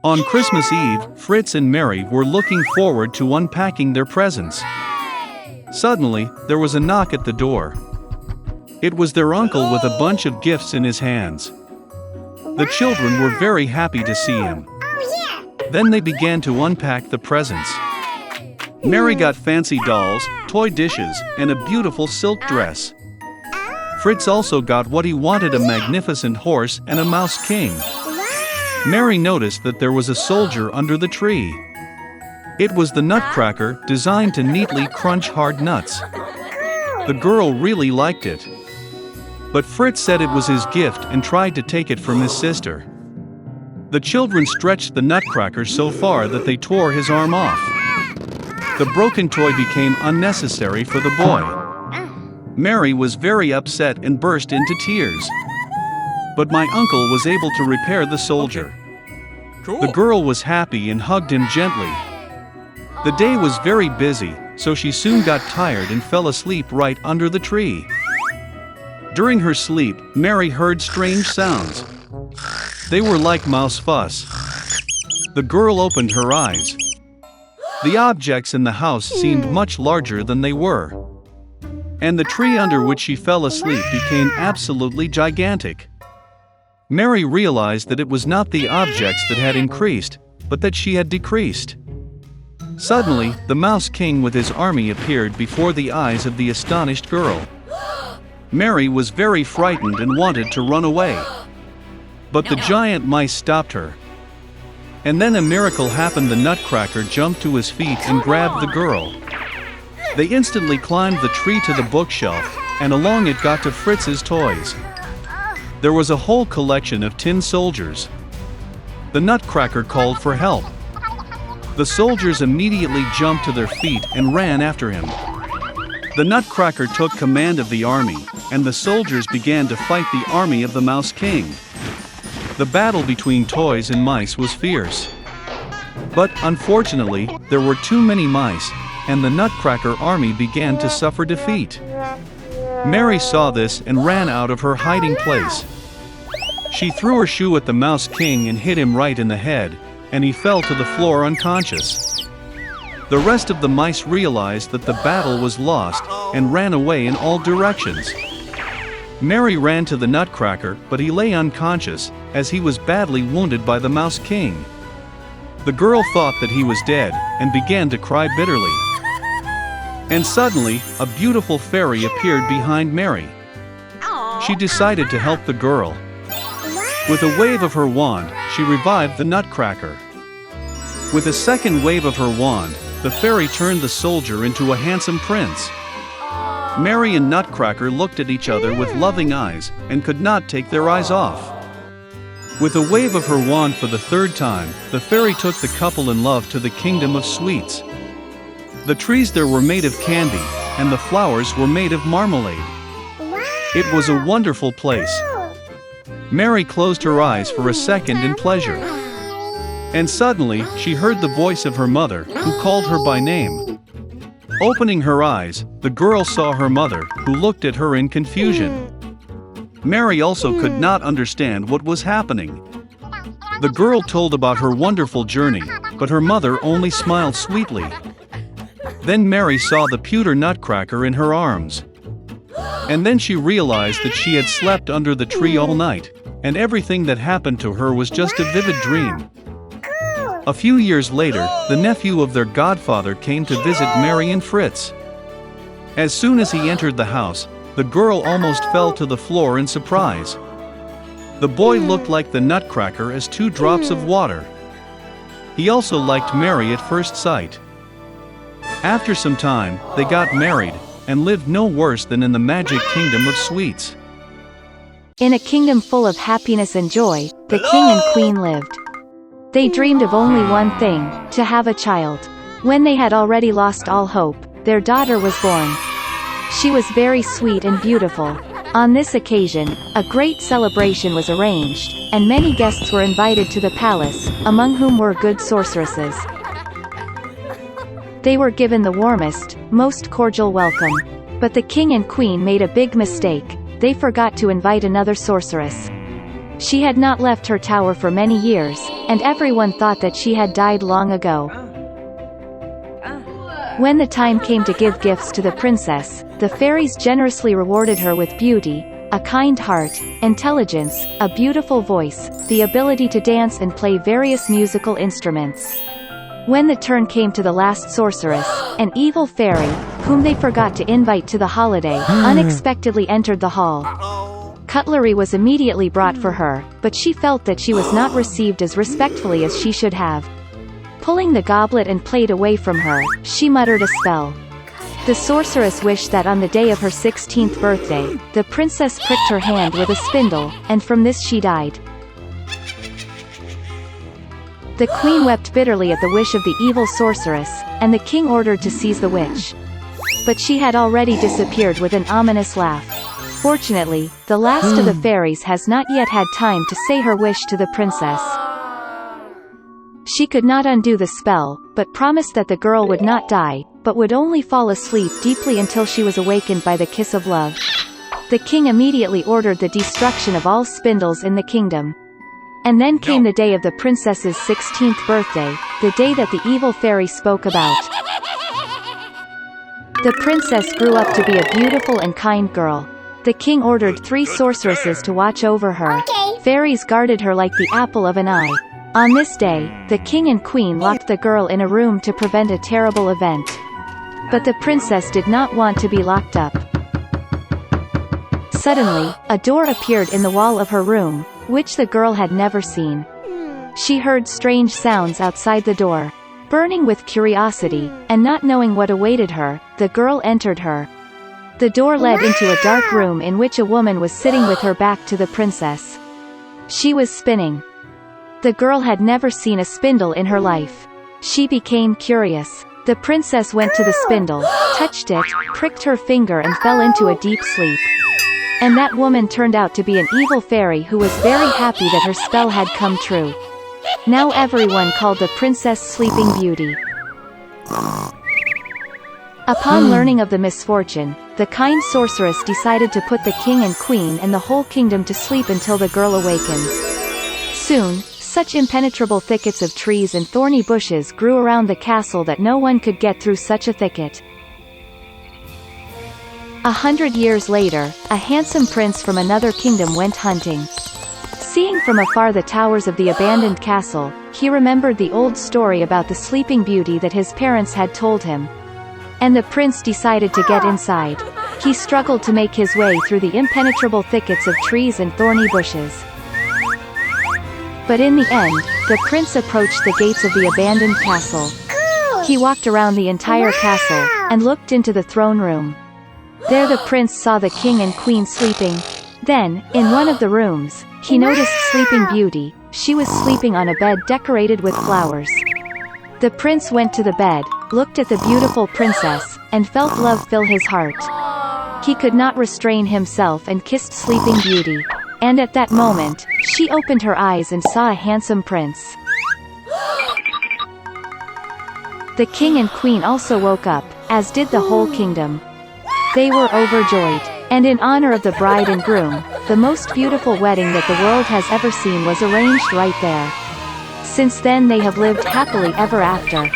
On Christmas Eve, Fritz and Mary were looking forward to unpacking their presents. Suddenly, there was a knock at the door. It was their uncle with a bunch of gifts in his hands. The children were very happy to see him. Then they began to unpack the presents. Mary got fancy dolls, toy dishes, and a beautiful silk dress. Fritz also got what he wanted, a magnificent horse and a mouse king. Mary noticed that there was a soldier under the tree. It was the Nutcracker, designed to neatly crunch hard nuts. The girl really liked it. But Fritz said it was his gift and tried to take it from his sister. The children stretched the Nutcracker so far that they tore his arm off. The broken toy became unnecessary for the boy. Mary was very upset and burst into tears. But my uncle was able to repair the soldier. The girl was happy and hugged him gently. The day was very busy, so she soon got tired and fell asleep right under the tree. During her sleep, Mary heard strange sounds. They were like mouse fuss. The girl opened her eyes. The objects in the house seemed much larger than they were. And the tree under which she fell asleep became absolutely gigantic. Mary realized that it was not the objects that had increased, but that she had decreased. Suddenly, the Mouse King with his army appeared before the eyes of the astonished girl. Mary was very frightened and wanted to run away. But the giant mice stopped her. And then a miracle happened. The Nutcracker jumped to his feet and grabbed the girl. They instantly climbed the tree to the bookshelf, and along it got to Fritz's toys. There was a whole collection of tin soldiers. The Nutcracker called for help. The soldiers immediately jumped to their feet and ran after him. The Nutcracker took command of the army, and the soldiers began to fight the army of the Mouse King. The battle between toys and mice was fierce. But, unfortunately, there were too many mice, and the Nutcracker army began to suffer defeat. Mary saw this and ran out of her hiding place. She threw her shoe at the Mouse King and hit him right in the head, and he fell to the floor unconscious. The rest of the mice realized that the battle was lost and ran away in all directions. Mary ran to the Nutcracker, but he lay unconscious, as he was badly wounded by the Mouse King. The girl thought that he was dead, and began to cry bitterly. And suddenly, a beautiful fairy appeared behind Mary. She decided to help the girl. With a wave of her wand, she revived the Nutcracker. With a second wave of her wand, the fairy turned the soldier into a handsome prince. Mary and Nutcracker looked at each other with loving eyes, and could not take their eyes off. With a wave of her wand for the third time, the fairy took the couple in love to the kingdom of sweets. The trees there were made of candy, and the flowers were made of marmalade. It was a wonderful place. Mary closed her eyes for a second in pleasure. And suddenly, she heard the voice of her mother, who called her by name. Opening her eyes, the girl saw her mother, who looked at her in confusion. Mary also could not understand what was happening. The girl told about her wonderful journey, but her mother only smiled sweetly. Then Mary saw the pewter Nutcracker in her arms. And then she realized that she had slept under the tree all night, and everything that happened to her was just a vivid dream. A few years later, the nephew of their godfather came to visit Mary and Fritz. As soon as he entered the house, the girl almost fell to the floor in surprise. The boy looked like the Nutcracker as 2 drops of water. He also liked Mary at first sight. After some time, they got married, and lived no worse than in the magic kingdom of sweets. In a kingdom full of happiness and joy, the king and queen lived. They dreamed of only one thing, to have a child. When they had already lost all hope, their daughter was born. She was very sweet and beautiful. On this occasion, a great celebration was arranged, and many guests were invited to the palace, among whom were good sorceresses. They were given the warmest, most cordial welcome. But the king and queen made a big mistake. They forgot to invite another sorceress. She had not left her tower for many years, and everyone thought that she had died long ago. When the time came to give gifts to the princess, the fairies generously rewarded her with beauty, a kind heart, intelligence, a beautiful voice, the ability to dance and play various musical instruments. When the turn came to the last sorceress, an evil fairy, whom they forgot to invite to the holiday, unexpectedly entered the hall. Cutlery was immediately brought for her, but she felt that she was not received as respectfully as she should have. Pulling the goblet and plate away from her, she muttered a spell. The sorceress wished that on the day of her 16th birthday, the princess pricked her hand with a spindle, and from this she died. The queen wept bitterly at the wish of the evil sorceress, and the king ordered to seize the witch. But she had already disappeared with an ominous laugh. Fortunately, the last of the fairies has not yet had time to say her wish to the princess. She could not undo the spell, but promised that the girl would not die, but would only fall asleep deeply until she was awakened by the kiss of love. The king immediately ordered the destruction of all spindles in the kingdom. And then came the day of the princess's 16th birthday, the day that the evil fairy spoke about. The princess grew up to be a beautiful and kind girl. The king ordered 3 sorceresses to watch over her. Fairies guarded her like the apple of an eye. On this day, the king and queen locked the girl in a room to prevent a terrible event. But the princess did not want to be locked up. Suddenly, a door appeared in the wall of her room, which the girl had never seen. She heard strange sounds outside the door. Burning with curiosity, and not knowing what awaited her, the girl entered her. The door led into a dark room in which a woman was sitting with her back to the princess. She was spinning. The girl had never seen a spindle in her life. She became curious. The princess went to the spindle, touched it, pricked her finger and fell into a deep sleep. And that woman turned out to be an evil fairy who was very happy that her spell had come true. Now everyone called the princess Sleeping Beauty. Upon learning of the misfortune, the kind sorceress decided to put the king and queen and the whole kingdom to sleep until the girl awakens. Soon, such impenetrable thickets of trees and thorny bushes grew around the castle that no one could get through such a thicket. 100 years later, a handsome prince from another kingdom went hunting. Seeing from afar the towers of the abandoned castle, he remembered the old story about the Sleeping Beauty that his parents had told him. And the prince decided to get inside. He struggled to make his way through the impenetrable thickets of trees and thorny bushes. But in the end, the prince approached the gates of the abandoned castle. He walked around the entire castle, and looked into the throne room. There the prince saw the king and queen sleeping. Then, in one of the rooms, he noticed Sleeping Beauty. She was sleeping on a bed decorated with flowers. The prince went to the bed, looked at the beautiful princess, and felt love fill his heart. He could not restrain himself and kissed Sleeping Beauty. And at that moment, she opened her eyes and saw a handsome prince. The king and queen also woke up, as did the whole kingdom. They were overjoyed. And in honor of the bride and groom, the most beautiful wedding that the world has ever seen was arranged right there. Since then they have lived happily ever after.